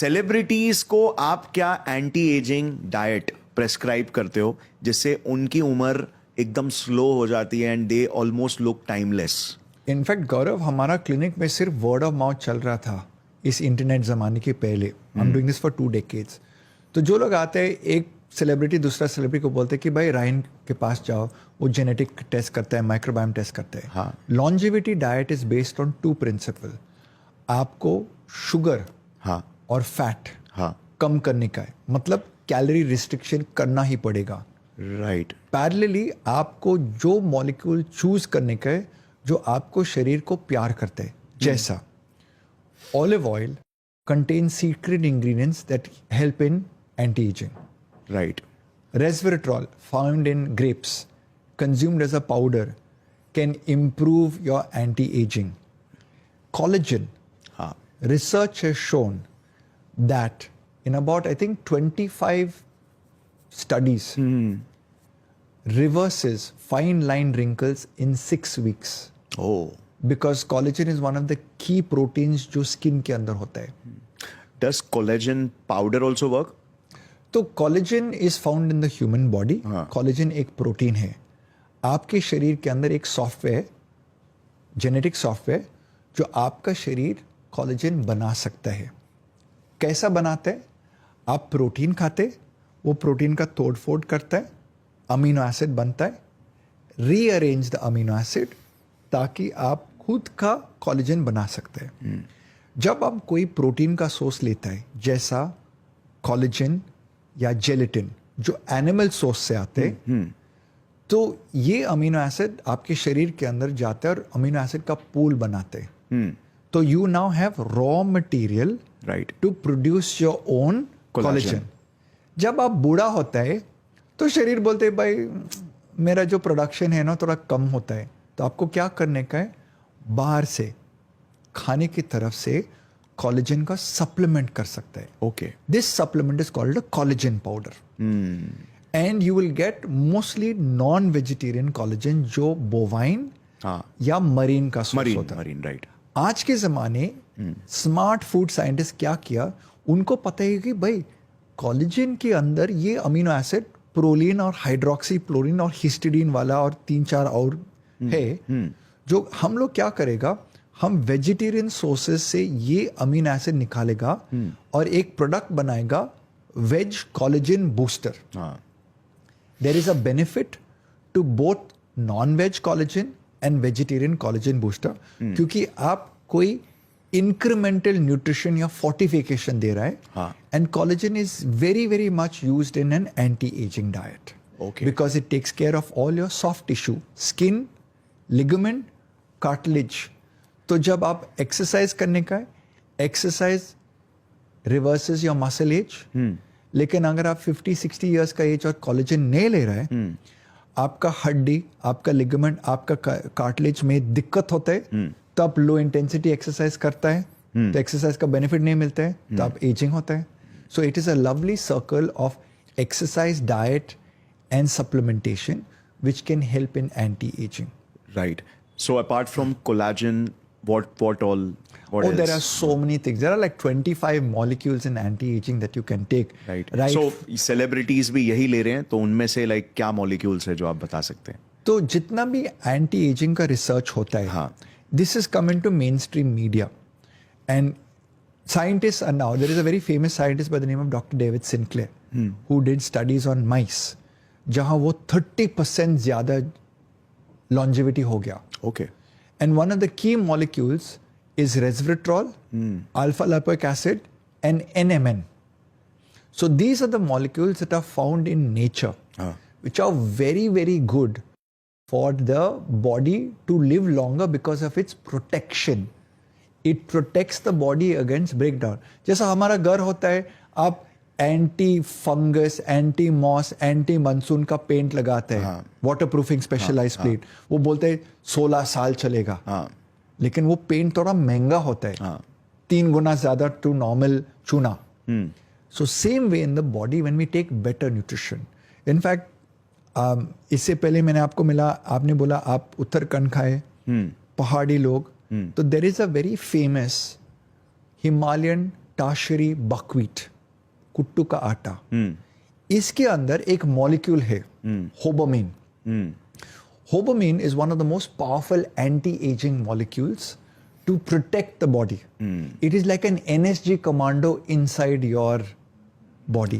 Celebrities को आप क्या एंटी एजिंग डाइट प्रेस्क्राइब करते हो जिससे उनकी उम्र एकदम स्लो हो जाती है and they almost look timeless? In fact Gaurav, हमारा क्लिनिक में सिर्फ वर्ड ऑफ माउथ चल रहा था इस इंटरनेट ज़माने के पहले। I am doing this for 2 decades। तो जो लोग आते हैं, एक सेलिब्रिटी दूसरा सेलिब्रिटी को बोलते हैं कि भाई रायन के पास जाओ, वो जेनेटिक टेस्ट करता है, माइक्रोबायोम टेस्ट करता है। हाँ। Longevity diet is based on 2 principle. आपको शुगर हाँ और फैट हाँ कम करने का है, मतलब कैलोरी रिस्ट्रिक्शन करना ही पड़ेगा। राइट पैरेलली आपको जो मॉलिक्यूल चूज करने का है जो आपको शरीर को प्यार करते हैं, जैसा olive oil contains secret ingredients that help in anti-aging. Right Resveratrol, found in grapes, consumed as a powder, can improve your anti-aging. Collagen, हाँ research has shown that in about, I think, 25 studies, reverses fine line wrinkles in 6 weeks. Oh Because collagen is one of the key proteins जो skin के अंदर होता है. Does collagen powder also work? तो collagen is found in the human body. हाँ। Collagen एक protein है। आपके शरीर के अंदर एक सॉफ्टवेयर, जेनेटिक सॉफ्टवेयर, जो आपका शरीर कोलेजन बना सकता है। कैसा बनाता है? आप प्रोटीन खाते, वो प्रोटीन का तोड़ फोड़ करता है, अमीनो एसिड बनता है, रीअरेंज द अमीनो एसिड ताकि आप खुद का कोलेजन बना सकते हैं। जब आप कोई प्रोटीन का सोर्स लेता है, जैसा कोलेजन या जेलेटिन जो एनिमल सोर्स से आते हैं, तो ये अमीनो एसिड आपके शरीर के अंदर जाते हैं और अमीनो एसिड का पूल बनाते हैं। तो you now have raw material right to produce your own collagen. जब आप बूढ़ा होता है तो शरीर बोलते हैं भाई मेरा जो प्रोडक्शन है ना थोड़ा कम होता है, तो आपको क्या करने का है? बाहर से खाने की तरफ से कोलेजन का सप्लीमेंट कर सकता है। Okay this supplement is called a collagen powder and you will get mostly non vegetarian collagen जो बोवाइन हाँ या मरीन का सोर्स मरीन होता है। मरीन राइट आज के ज़माने स्मार्ट फूड साइंटिस्ट क्या किया, उनको पता है कि भाई कोलेजन के अंदर ये अमीनो एसिड प्रोलीन और हाइड्रोक्सी प्लोरीन और हिस्टिडीन वाला और 3-4 और है, जो हम लोग क्या करेगा, हम वेजिटेरियन सोर्सेज से ये अमीनो एसिड निकालेगा और एक प्रोडक्ट बनाएगा, वेज कोलेजन बूस्टर। हाँ there is a benefit to both non veg collagen and vegetarian collagen booster, क्योंकि आप कोई इंक्रीमेंटल न्यूट्रिशन या फोर्टिफिकेशन दे रहा है। हाँ। And collagen is very very much used in an anti ageing diet Okay. Because it takes care of all your soft tissue, skin, ligament, cartilage. तो जब आप एक्सरसाइज करने का है, exercise reverses your muscle age. लेकिन अगर आप 50-60 years का एज और कोलेजन नहीं ले रहा है, आपका हड्डी, आपका लिगामेंट, आपका कार्टिलेज में दिक्कत होता है, तो आप लो इंटेंसिटी एक्सरसाइज करता है, तो एक्सरसाइज का बेनिफिट नहीं मिलता है, तो आप एजिंग होता है। So it is a lovely circle of exercise, diet and supplementation which can help in anti-aging. right so apart from collagen what all what else? There are so many things. There are like 25 molecules in anti-aging that you can take. right so celebrities भी यही ले रहे हैं, तो उनमें से like क्या molecules है जो आप बता सकते हैं? तो जितना भी anti-aging का रिसर्च होता है, हाँ. this is come into mainstream media and scientists are now, there is a very famous scientist by the name of Dr. David Sinclair who did studies on mice जहां वो 30% ज्यादा longevity हो गया। okay And one of the key molecules is resveratrol, alpha lipoic acid, and NMN. So these are the molecules that are found in nature, which are very, very good for the body to live longer because of its protection. It protects the body against breakdown. जैसा हमारा घर होता है, आप anti fungus, anti moss, anti monsoon का paint लगाते हैं, water proofing specialise paint, वो बोलते हैं 16 साल चलेगा। लेकिन वो पेंट थोड़ा महंगा होता है, 3 गुना ज्यादा टू नॉर्मल चूना। So same way in the body when we take better nutrition. In fact इससे पहले मैंने आपको मिला, आपने बोला आप उत्तराखंड खाए, पहाड़ी लोग, तो there is a very famous Himalayan ताशरी बकवीट, कुट्टू का आटा, इसके अंदर एक मॉलिक्यूल है होबोमीन. Hoboamine is one of the most powerful anti-aging molecules to protect the body. It is like an NSG commando inside your body.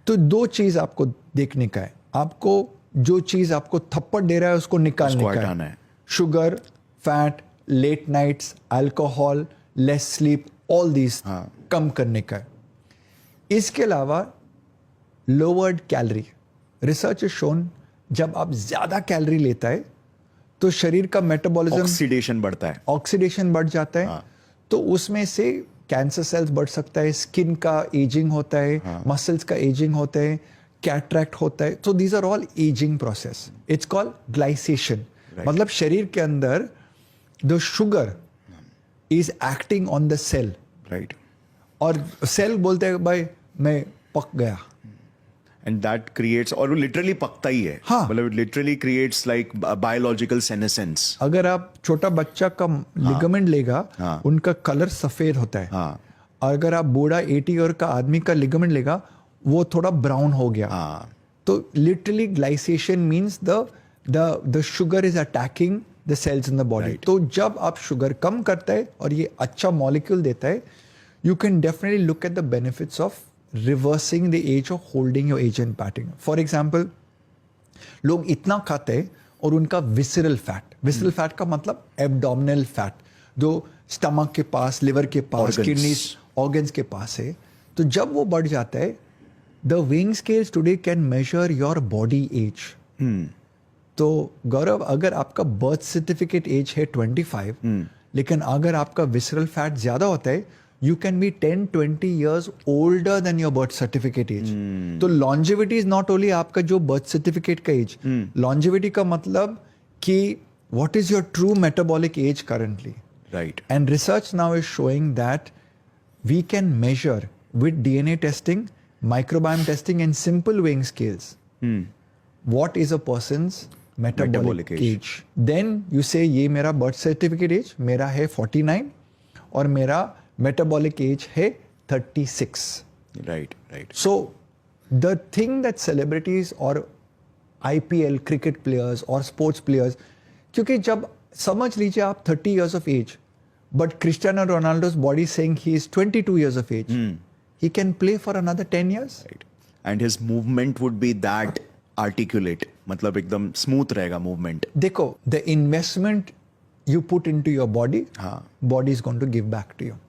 तो दो चीज आपको देखने का है. आपको जो चीज आपको थप्पड़ दे रहा है उसको निकालने का है. Sugar, fat, late nights, alcohol, less sleep, all these कम करने का है. इसके अलावा lowered calorie. Research is shown जब आप ज्यादा कैलोरी लेता है तो शरीर का मेटाबॉलिज्म, ऑक्सीडेशन बढ़ जाता है. तो उसमें से कैंसर सेल्स बढ़ सकता है, स्किन का एजिंग होता है, मसल्स का एजिंग होता है, कैटरैक्ट होता है. तो these are all ageing process. It's called glycation. मतलब शरीर के अंदर the sugar is acting on the cell. Right. और सेल बोलते हैं भाई मैं पक गया. And that creates, और वो लिटरली पकता ही है. हाँ. मतलब it literally creates like biological senescence. अगर आप छोटा बच्चा का लिगामेंट लेगा, उनका कलर सफेद होता है. अगर आप बूढ़ा 80 ईयर का आदमी का लिगामेंट लेगा, वो थोड़ा ब्राउन हो गया. तो literally glycation means the sugar is attacking the cells in the body. तो जब आप शुगर कम करता है और ये अच्छा मॉलिक्यूल देता है, you can definitely look at the benefits of reversing the age or holding your age in pattern. For example, लोग इतना खाते हैं और उनका visceral fat का मतलब abdominal fat, जो स्टमक के पास, लिवर के पास, किडनीज, ऑर्गन्स के पास है. तो जब वो बढ़ जाता है, the weighing scales today can measure your body age. तो गौरव, अगर आपका बर्थ सर्टिफिकेट एज है 25, लेकिन अगर आपका visceral fat ज्यादा होता है, you can be 10-20 years older than your birth certificate age. तो longevity is not only आपका जो birth certificate का age. Longevity का मतलब कि what is your true metabolic age currently. Right. And research now is showing that we can measure with DNA testing, microbiome testing and simple weighing scales what is a person's metabolic age. Then you say ये मेरा birth certificate age मेरा है 49 और मेरा metabolic age है 36. Right. So the thing that celebrities or IPL cricket players or sports players, क्योंकि जब समझ लीजिए आप 30 years of age, but Cristiano Ronaldo's body saying he is 22 years of age, he can play for another 10 years. Right. And his movement would be that articulate. मतलब एकदम smooth रहेगा movement. देखो, the investment you put into your body, body is going to give back to you.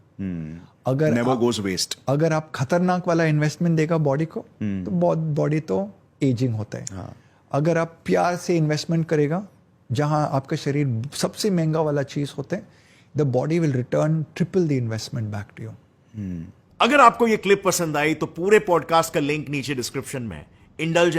अगर Never goes waste. अगर आप खतरनाक वाला investment देगा बॉडी को, तो बॉडी तो एजिंग होता है. अगर आप प्यार से इन्वेस्टमेंट करेगा, जहां आपका शरीर सबसे महंगा वाला चीज होता है, the body will return triple the investment back to you. अगर आपको ये क्लिप पसंद आई तो पूरे पॉडकास्ट का लिंक नीचे डिस्क्रिप्शन में है. इंडल्ज